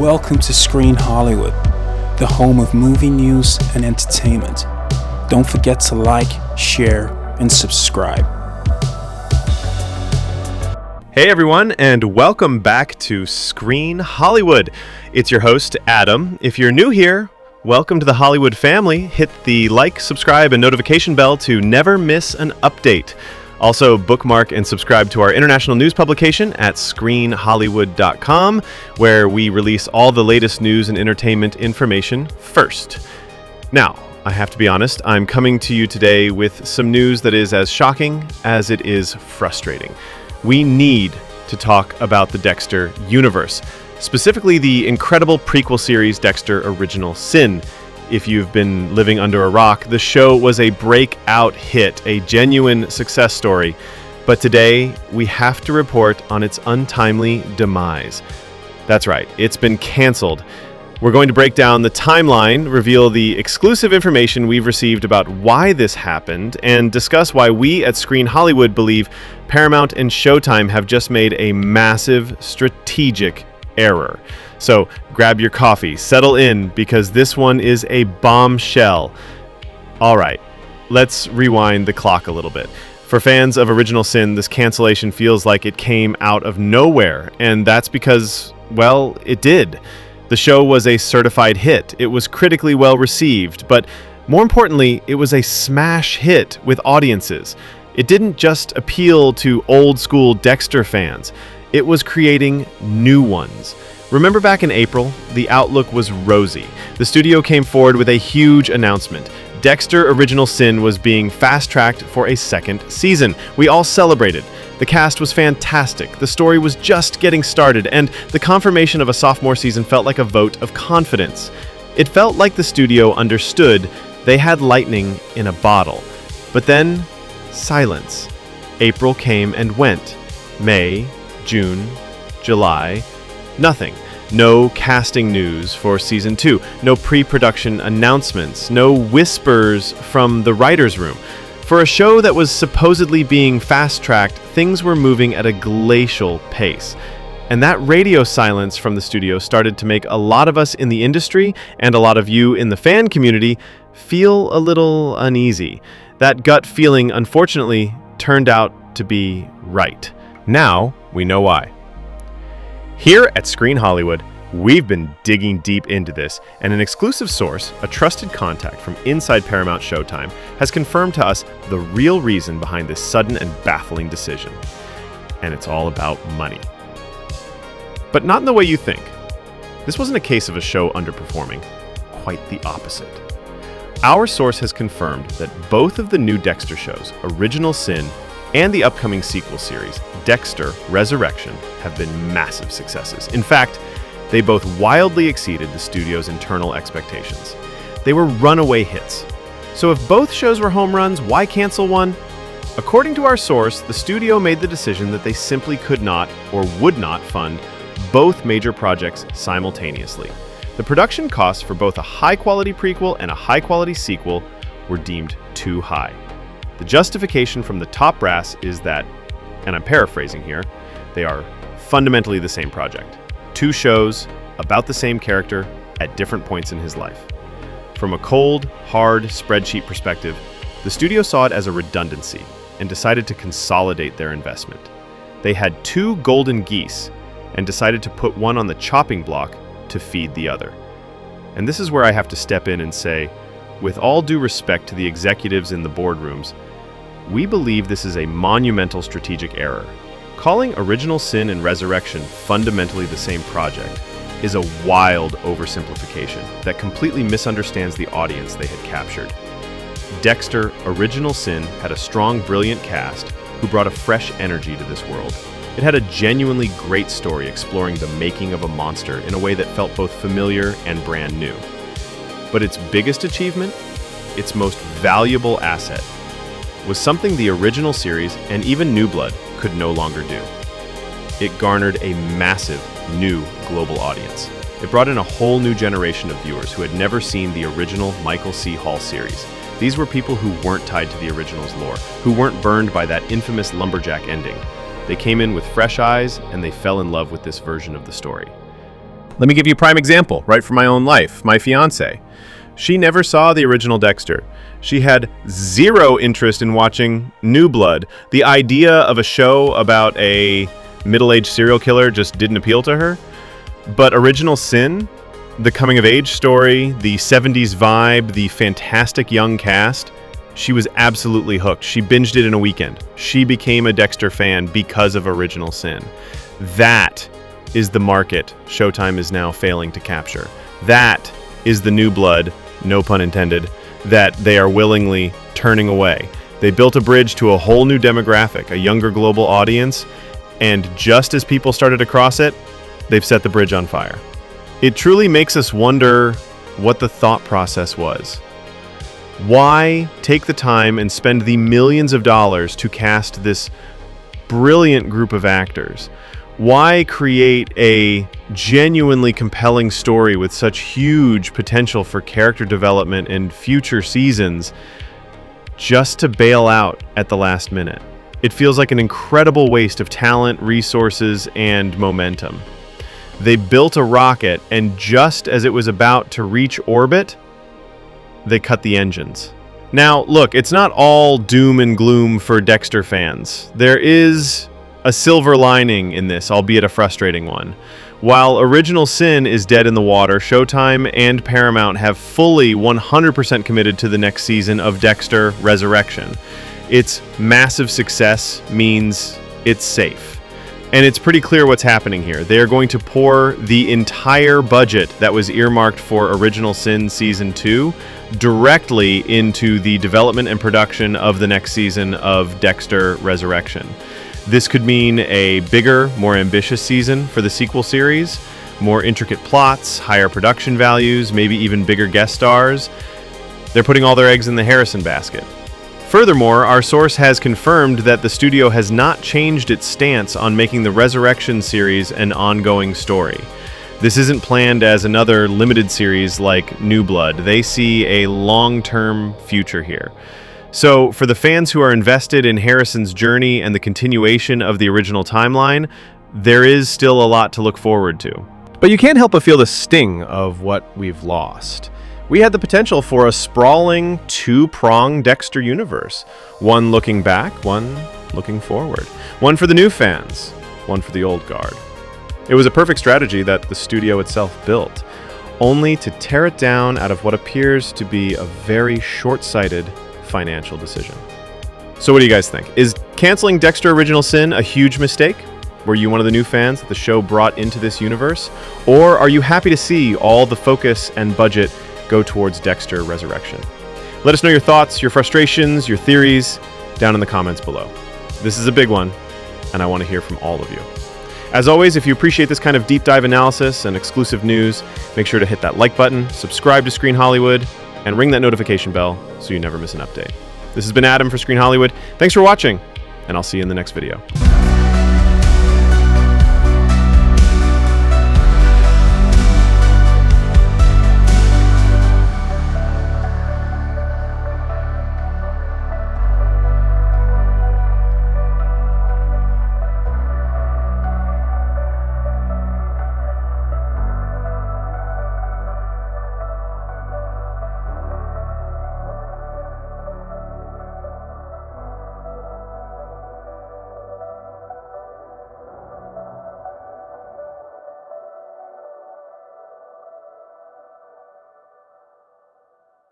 Welcome to Screen Hollywood, the home of movie news and entertainment. Don't forget to like, share, and subscribe. Hey everyone, and welcome back to Screen Hollywood. It's your host, Adam. If you're new here, welcome to the Hollywood family. Hit the like, subscribe, and notification bell to never miss an update. Also, bookmark and subscribe to our international news publication at screenhollywood.com, where we release all the latest news and entertainment information first. Now, I have to be honest, I'm coming to you today with some news that is as shocking as it is frustrating. We need to talk about the Dexter universe, specifically the incredible prequel series Dexter Original Sin. If you've been living under a rock, the show was a breakout hit, a genuine success story. But today, we have to report on its untimely demise. That's right, it's been canceled. We're going to break down the timeline, reveal the exclusive information we've received about why this happened, and discuss why we at Screen Hollywood believe Paramount and Showtime have just made a massive strategic error. So grab your coffee, settle in, because this one is a bombshell. All right, let's rewind the clock a little bit. For fans of Original Sin, this cancellation feels like it came out of nowhere, and that's because, well, it did. The show was a certified hit. It was critically well received, but more importantly, it was a smash hit with audiences. It didn't just appeal to old school Dexter fans. It was creating new ones. Remember back in April, the outlook was rosy. The studio came forward with a huge announcement. Dexter Original Sin was being fast-tracked for a second season. We all celebrated. The cast was fantastic, the story was just getting started, and the confirmation of a sophomore season felt like a vote of confidence. It felt like the studio understood they had lightning in a bottle. But then, silence. April came and went. May, June, July, nothing. No casting news for season 2, no pre-production announcements, no whispers from the writer's room. For a show that was supposedly being fast-tracked, things were moving at a glacial pace. And that radio silence from the studio started to make a lot of us in the industry and a lot of you in the fan community feel a little uneasy. That gut feeling, unfortunately, turned out to be right. Now we know why. Here at Screen Hollywood, we've been digging deep into this, and an exclusive source, a trusted contact from inside Paramount Showtime, has confirmed to us the real reason behind this sudden and baffling decision. And it's all about money. But not in the way you think. This wasn't a case of a show underperforming. Quite the opposite. Our source has confirmed that both of the new Dexter shows, Original Sin and the upcoming sequel series, Dexter Resurrection, have been massive successes. In fact, they both wildly exceeded the studio's internal expectations. They were runaway hits. So if both shows were home runs, why cancel one? According to our source, the studio made the decision that they simply could not or would not fund both major projects simultaneously. The production costs for both a high-quality prequel and a high-quality sequel were deemed too high. The justification from the top brass is that, and I'm paraphrasing here, they are fundamentally the same project. Two shows about the same character at different points in his life. From a cold, hard spreadsheet perspective, the studio saw it as a redundancy and decided to consolidate their investment. They had two golden geese and decided to put one on the chopping block to feed the other. And this is where I have to step in and say, with all due respect to the executives in the boardrooms, we believe this is a monumental strategic error. Calling Original Sin and Resurrection fundamentally the same project is a wild oversimplification that completely misunderstands the audience they had captured. Dexter Original Sin had a strong, brilliant cast who brought a fresh energy to this world. It had a genuinely great story exploring the making of a monster in a way that felt both familiar and brand new. But its biggest achievement, its most valuable asset, was something the original series and even New Blood could no longer do. It garnered a massive new global audience. It brought in a whole new generation of viewers who had never seen the original Michael C. Hall series. These were people who weren't tied to the original's lore, who weren't burned by that infamous lumberjack ending. They came in with fresh eyes, and they fell in love with this version of the story. Let me give you a prime example, right from my own life. My fiance. She never saw the original Dexter. She had zero interest in watching New Blood. The idea of a show about a middle-aged serial killer just didn't appeal to her. But Original Sin, the coming-of-age story, the 70s vibe, the fantastic young cast, she was absolutely hooked. She binged it in a weekend. She became a Dexter fan because of Original Sin. That is the market Showtime is now failing to capture. That is the New Blood, no pun intended, that they are willingly turning away. They built a bridge to a whole new demographic, a younger global audience, and just as people started to cross it, they've set the bridge on fire. It truly makes us wonder what the thought process was. Why take the time and spend the millions of dollars to cast this brilliant group of actors? Why create a genuinely compelling story with such huge potential for character development in future seasons just to bail out at the last minute? It feels like an incredible waste of talent, resources, and momentum. They built a rocket, and just as it was about to reach orbit, they cut the engines. Now, look, it's not all doom and gloom for Dexter fans. There is a silver lining in this, albeit a frustrating one. While Original Sin is dead in the water, Showtime and Paramount have fully 100% committed to the next season of Dexter Resurrection. Its massive success means it's safe. And it's pretty clear what's happening here. They are going to pour the entire budget that was earmarked for Original Sin Season 2 directly into the development and production of the next season of Dexter Resurrection. This could mean a bigger, more ambitious season for the sequel series, more intricate plots, higher production values, maybe even bigger guest stars. They're putting all their eggs in the Harrison basket. Furthermore, our source has confirmed that the studio has not changed its stance on making the Resurrection series an ongoing story. This isn't planned as another limited series like New Blood. They see a long-term future here. So, for the fans who are invested in Harrison's journey and the continuation of the original timeline, there is still a lot to look forward to. But you can't help but feel the sting of what we've lost. We had the potential for a sprawling, two-pronged Dexter universe. One looking back, one looking forward. One for the new fans, one for the old guard. It was a perfect strategy that the studio itself built, only to tear it down out of what appears to be a very short-sighted financial decision. So what do you guys think? Is canceling Dexter Original Sin a huge mistake? Were you one of the new fans that the show brought into this universe? Or are you happy to see all the focus and budget go towards Dexter Resurrection? Let us know your thoughts, your frustrations, your theories down in the comments below. This is a big one, and I want to hear from all of you. As always, if you appreciate this kind of deep dive analysis and exclusive news, make sure to hit that like button, subscribe to Screen Hollywood, and ring that notification bell so you never miss an update. This has been Adam for Screen Hollywood. Thanks for watching, and I'll see you in the next video.